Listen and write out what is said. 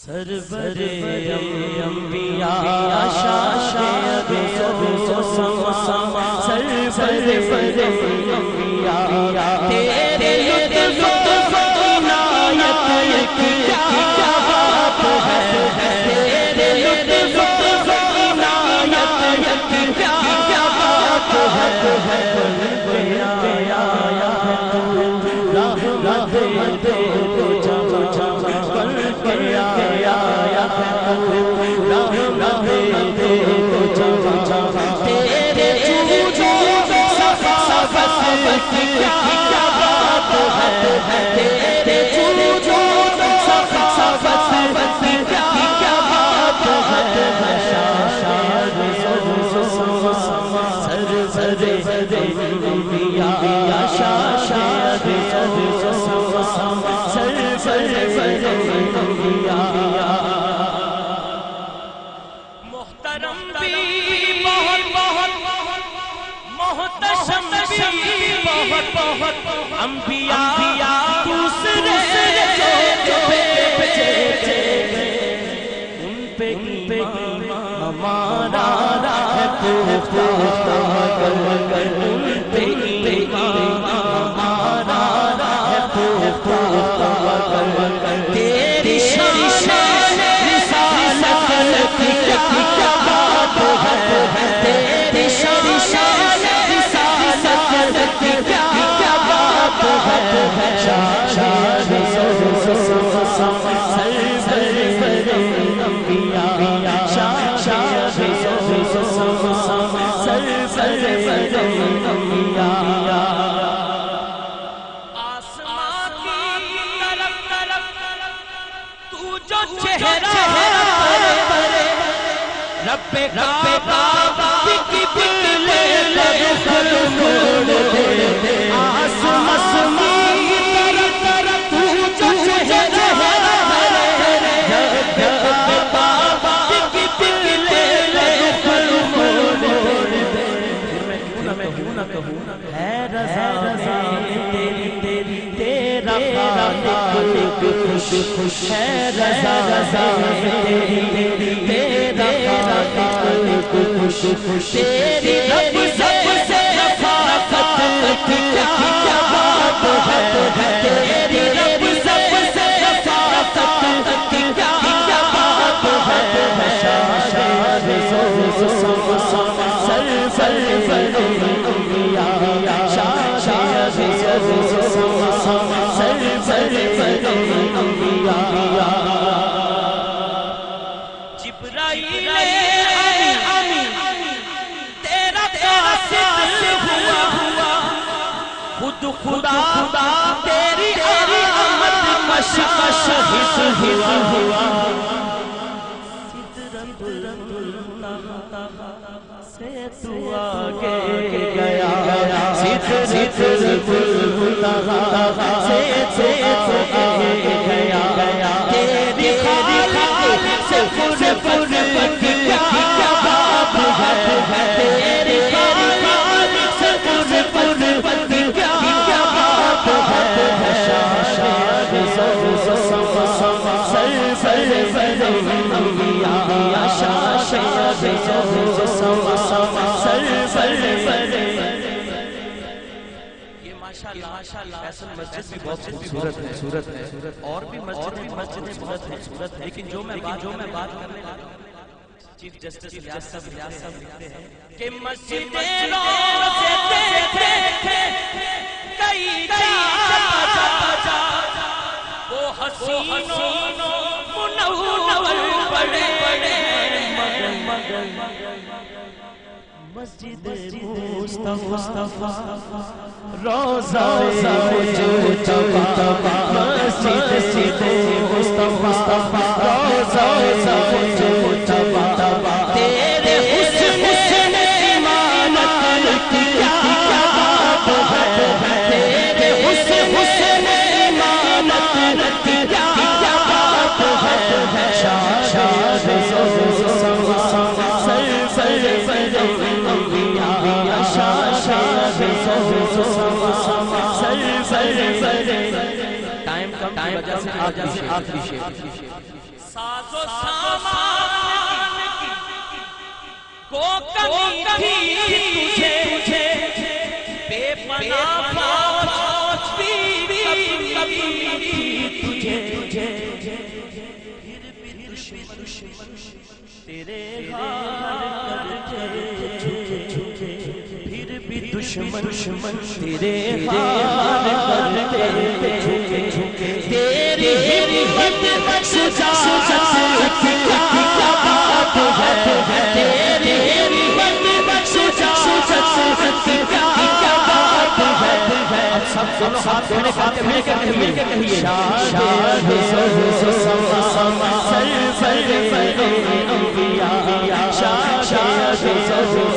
سرور انبیاء شاشد سرور انبیاء تیرے لطف عنایت کی کیا بات ہے، تیرے لطف عنایت کی کیا بات ہے، رحمت محترم بھی بہت بہت محتشم بھی بہت بہت انبیاء دوسرے جو بھیجے ان پہ ہمارا ہے پختہ ان پہ ہمارا ہے پختہ تیری شان رسالت کی کیا بات ہے، تیری شان رسالت کی کیا بات ہے، شان سرور انبیاء شان سرور انبیاء آسمان کی طرف تو جو چہرہ رب کعبہ کی قبلے لگل موڑ دے، آسمان کی طرف تو جو چہرہ رب کعبہ کی قبلے لگل موڑ دے، میں کیوں نہ کہوں ہے رضا تیری تیرا خالق خوش خوش ہے، رضا تیری تیرا خالق خوش خوش، تیری رب سب سے رفاقت کی کیا بات ہے، تیری رب سب سے رفاقت کی کیا بات ہے، شاشد سرور انبیاء شاشد سرور انبیاء جبرائیل امین تیرا قاصد ہوا خود خدا تیری آمد کا شاہد ہوا، سدرۃ المنتہیٰ سے تو آگے گیا، سدرۃ المنتہیٰ سے تو آگے گیا، تیری خالق سے قرب کی کیا بات ہے، تیری خالق سے قرب کی کیا بات ہے، شاشد سرور انبیاء شاشد سرور ماشاءاللہ ایسا مسجد بھی بہت خوبصورت ہے، اور بھی مسجدیں بہت خوبصورت ہیں، لیکن جو میں بات کرنے لگا چیف جسٹس ریاض صاحب لکھتے ہیں کہ مسجدیں روزے دیکھے کئی جا وہ حسینوں منور بڑے مسجد مصطفیٰ روزہ مجتبیٰ مسجد مصطفیٰ ٹائم وجہ سے آخری شیخ ساز و سامان کو کمی تھی تجھے بے پناہ فوج بھی کبھی تجھے پھر بھی دشمن تیرے ہار کرتے پھر بھی دشمن تیرے ہار کرتے تیری ہمت شجاعت کی کیا بات ہے تیری ہمت شجاعت کی کیا بات ہے اب سب دونوں ہاتھ دھونے کہتے مل کے کہیے شاد سرور انبیاء شاد سرور